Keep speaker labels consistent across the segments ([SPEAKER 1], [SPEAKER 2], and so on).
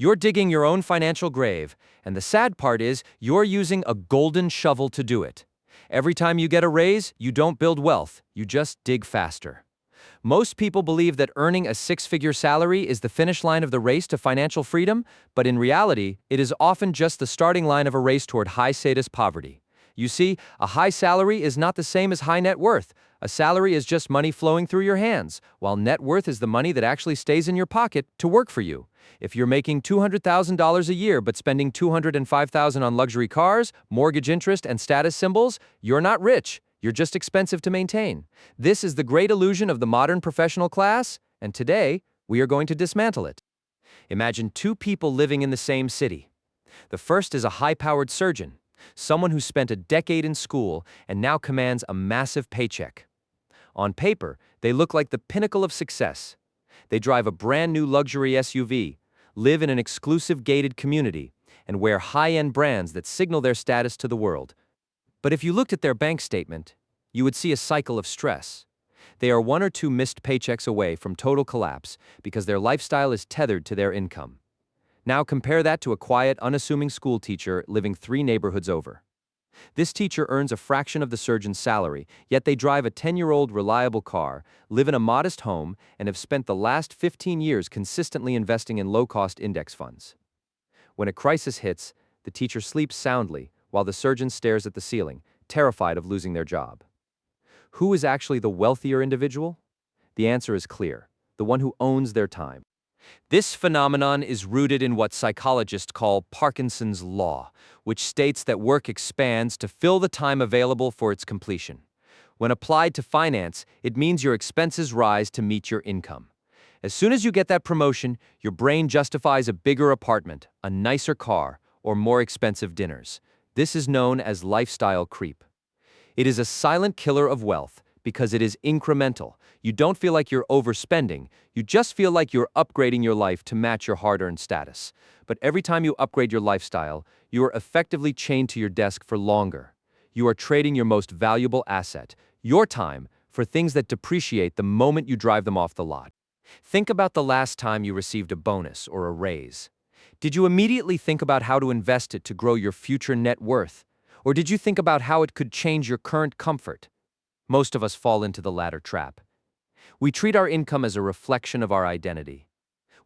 [SPEAKER 1] You're digging your own financial grave, and the sad part is you're using a golden shovel to do it. Every time you get a raise, you don't build wealth, you just dig faster. Most people believe that earning a six-figure salary is the finish line of the race to financial freedom, but in reality, it is often just the starting line of a race toward high-status poverty. You see, a high salary is not the same as high net worth. A salary is just money flowing through your hands, while net worth is the money that actually stays in your pocket to work for you. If you're making $200,000 a year but spending $205,000 on luxury cars, mortgage interest, and status symbols, you're not rich. You're just expensive to maintain. This is the great illusion of the modern professional class, and today, we are going to dismantle it. Imagine two people living in the same city. The first is a high-powered surgeon, someone who spent a decade in school and now commands a massive paycheck. On paper, they look like the pinnacle of success. They drive a brand new luxury SUV, live in an exclusive gated community, and wear high-end brands that signal their status to the world. But if you looked at their bank statement, you would see a cycle of stress. They are one or two missed paychecks away from total collapse because their lifestyle is tethered to their income. Now compare that to a quiet, unassuming school teacher living 3 neighborhoods over. This teacher earns a fraction of the surgeon's salary, yet they drive a 10-year-old reliable car, live in a modest home, and have spent the last 15 years consistently investing in low-cost index funds. When a crisis hits, the teacher sleeps soundly, while the surgeon stares at the ceiling, terrified of losing their job. Who is actually the wealthier individual? The answer is clear: the one who owns their time. This phenomenon is rooted in what psychologists call Parkinson's law, which states that work expands to fill the time available for its completion. When applied to finance, it means your expenses rise to meet your income. As soon as you get that promotion, your brain justifies a bigger apartment, a nicer car, or more expensive dinners. This is known as lifestyle creep. It is a silent killer of wealth because it is incremental. You don't feel like you're overspending, you just feel like you're upgrading your life to match your hard-earned status. But every time you upgrade your lifestyle, you are effectively chained to your desk for longer. You are trading your most valuable asset, your time, for things that depreciate the moment you drive them off the lot. Think about the last time you received a bonus or a raise. Did you immediately think about how to invest it to grow your future net worth? Or did you think about how it could change your current comfort? Most of us fall into the latter trap. We treat our income as a reflection of our identity.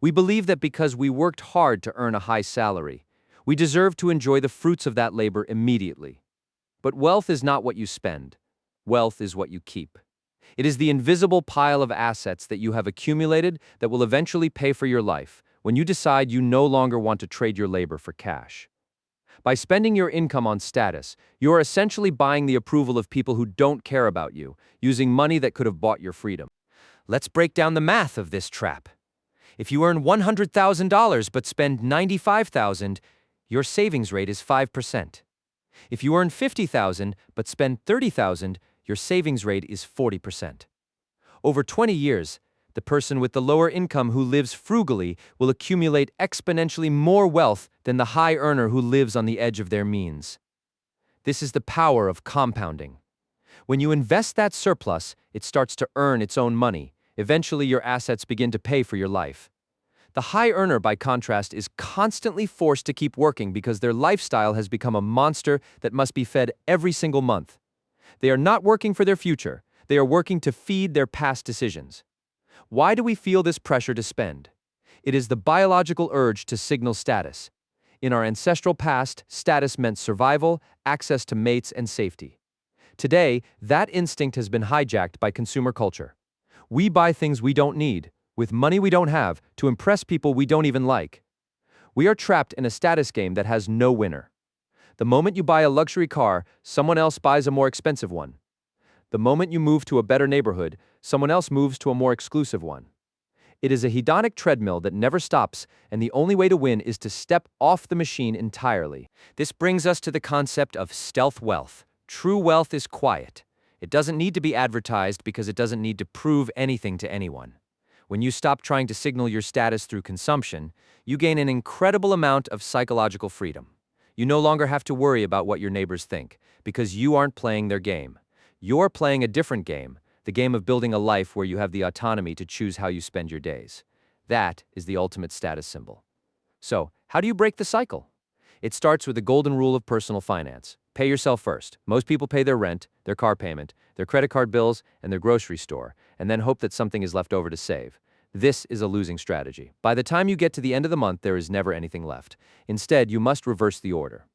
[SPEAKER 1] We believe that because we worked hard to earn a high salary, we deserve to enjoy the fruits of that labor immediately. But wealth is not what you spend. Wealth is what you keep. It is the invisible pile of assets that you have accumulated that will eventually pay for your life when you decide you no longer want to trade your labor for cash. By spending your income on status, you are essentially buying the approval of people who don't care about you, using money that could have bought your freedom. Let's break down the math of this trap. If you earn $100,000 but spend $95,000, your savings rate is 5%. If you earn $50,000 but spend $30,000, your savings rate is 40%. Over 20 years, the person with the lower income who lives frugally will accumulate exponentially more wealth than the high earner who lives on the edge of their means. This is the power of compounding. When you invest that surplus, it starts to earn its own money. Eventually, your assets begin to pay for your life. The high earner, by contrast, is constantly forced to keep working because their lifestyle has become a monster that must be fed every single month. They are not working for their future. They are working to feed their past decisions. Why do we feel this pressure to spend? It is the biological urge to signal status. In our ancestral past, status meant survival, access to mates, and safety. Today, that instinct has been hijacked by consumer culture. We buy things we don't need, with money we don't have, to impress people we don't even like. We are trapped in a status game that has no winner. The moment you buy a luxury car, someone else buys a more expensive one. The moment you move to a better neighborhood, someone else moves to a more exclusive one. It is a hedonic treadmill that never stops, and the only way to win is to step off the machine entirely. This brings us to the concept of stealth wealth. True wealth is quiet. It doesn't need to be advertised because it doesn't need to prove anything to anyone. When you stop trying to signal your status through consumption, you gain an incredible amount of psychological freedom. You no longer have to worry about what your neighbors think, because you aren't playing their game. You're playing a different game, the game of building a life where you have the autonomy to choose how you spend your days. That is the ultimate status symbol. So, how do you break the cycle? It starts with the golden rule of personal finance. Pay yourself first. Most people pay their rent, their car payment, their credit card bills, and their grocery store, and then hope that something is left over to save. This is a losing strategy. By the time you get to the end of the month, there is never anything left. Instead, you must reverse the order.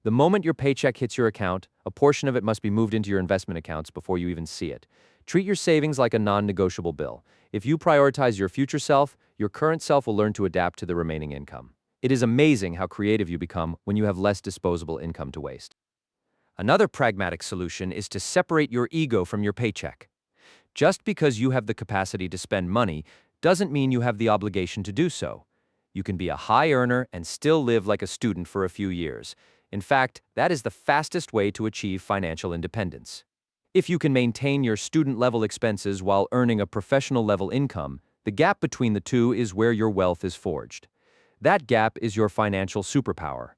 [SPEAKER 1] The moment your paycheck hits your account, a portion of it must be moved into your investment accounts before you even see it. Treat your savings like a non-negotiable bill. If you prioritize your future self, your current self will learn to adapt to the remaining income. It is amazing how creative you become when you have less disposable income to waste. Another pragmatic solution is to separate your ego from your paycheck. Just because you have the capacity to spend money doesn't mean you have the obligation to do so. You can be a high earner and still live like a student for a few years. In fact, that is the fastest way to achieve financial independence. If you can maintain your student-level expenses while earning a professional-level income, the gap between the two is where your wealth is forged. That gap is your financial superpower.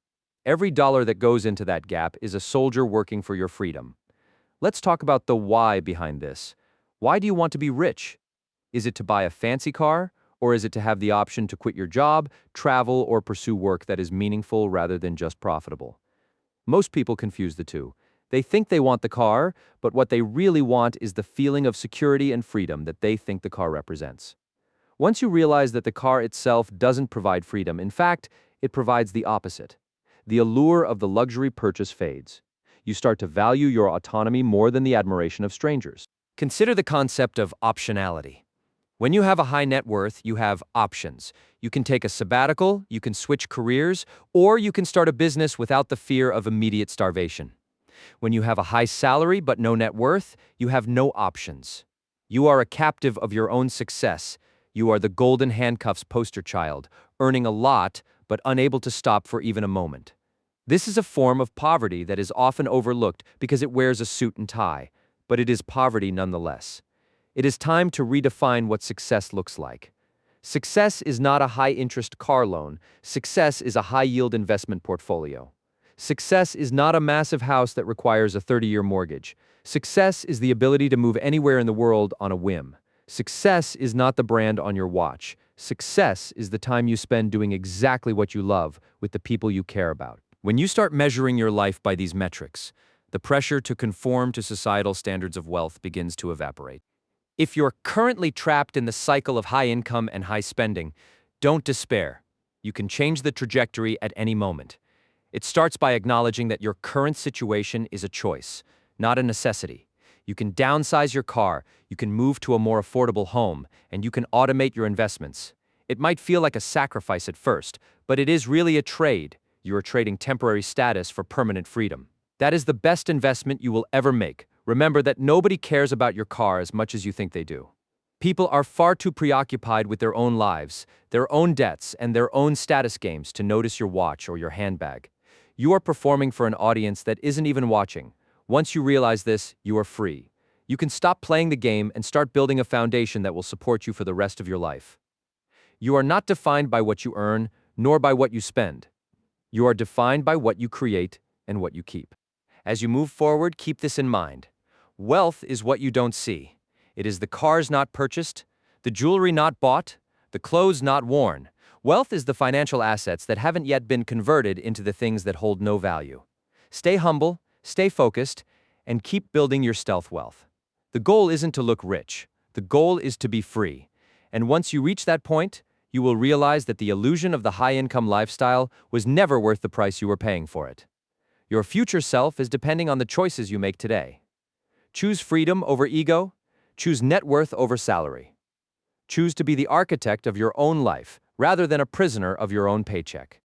[SPEAKER 1] Every dollar that goes into that gap is a soldier working for your freedom. Let's talk about the why behind this. Why do you want to be rich? Is it to buy a fancy car? Or is it to have the option to quit your job, travel, or pursue work that is meaningful rather than just profitable? Most people confuse the two. They think they want the car, but what they really want is the feeling of security and freedom that they think the car represents. Once you realize that the car itself doesn't provide freedom, in fact, it provides the opposite. The allure of the luxury purchase fades. You start to value your autonomy more than the admiration of strangers. Consider the concept of optionality. When you have a high net worth, you have options. You can take a sabbatical, you can switch careers, or you can start a business without the fear of immediate starvation. When you have a high salary but no net worth, you have no options. You are a captive of your own success. You are the golden handcuffs poster child, earning a lot but unable to stop for even a moment. This is a form of poverty that is often overlooked because it wears a suit and tie, but it is poverty nonetheless. It is time to redefine what success looks like. Success is not a high-interest car loan. Success is a high-yield investment portfolio. Success is not a massive house that requires a 30-year mortgage. Success is the ability to move anywhere in the world on a whim. Success is not the brand on your watch. Success is the time you spend doing exactly what you love with the people you care about. When you start measuring your life by these metrics, the pressure to conform to societal standards of wealth begins to evaporate. If you're currently trapped in the cycle of high income and high spending, don't despair. You can change the trajectory at any moment. It starts by acknowledging that your current situation is a choice, not a necessity. You can downsize your car, you can move to a more affordable home, and you can automate your investments. It might feel like a sacrifice at first, but it is really a trade. You are trading temporary status for permanent freedom. That is the best investment you will ever make. Remember that nobody cares about your car as much as you think they do. People are far too preoccupied with their own lives, their own debts, and their own status games to notice your watch or your handbag. You are performing for an audience that isn't even watching. Once you realize this, you are free. You can stop playing the game and start building a foundation that will support you for the rest of your life. You are not defined by what you earn, nor by what you spend. You are defined by what you create and what you keep. As you move forward, keep this in mind. Wealth is what you don't see. It is the cars not purchased, the jewelry not bought, the clothes not worn. Wealth is the financial assets that haven't yet been converted into the things that hold no value. Stay humble, stay focused, and keep building your stealth wealth. The goal isn't to look rich. The goal is to be free. And once you reach that point, you will realize that the illusion of the high-income lifestyle was never worth the price you were paying for it. Your future self is depending on the choices you make today. Choose freedom over ego. Choose net worth over salary. Choose to be the architect of your own life rather than a prisoner of your own paycheck.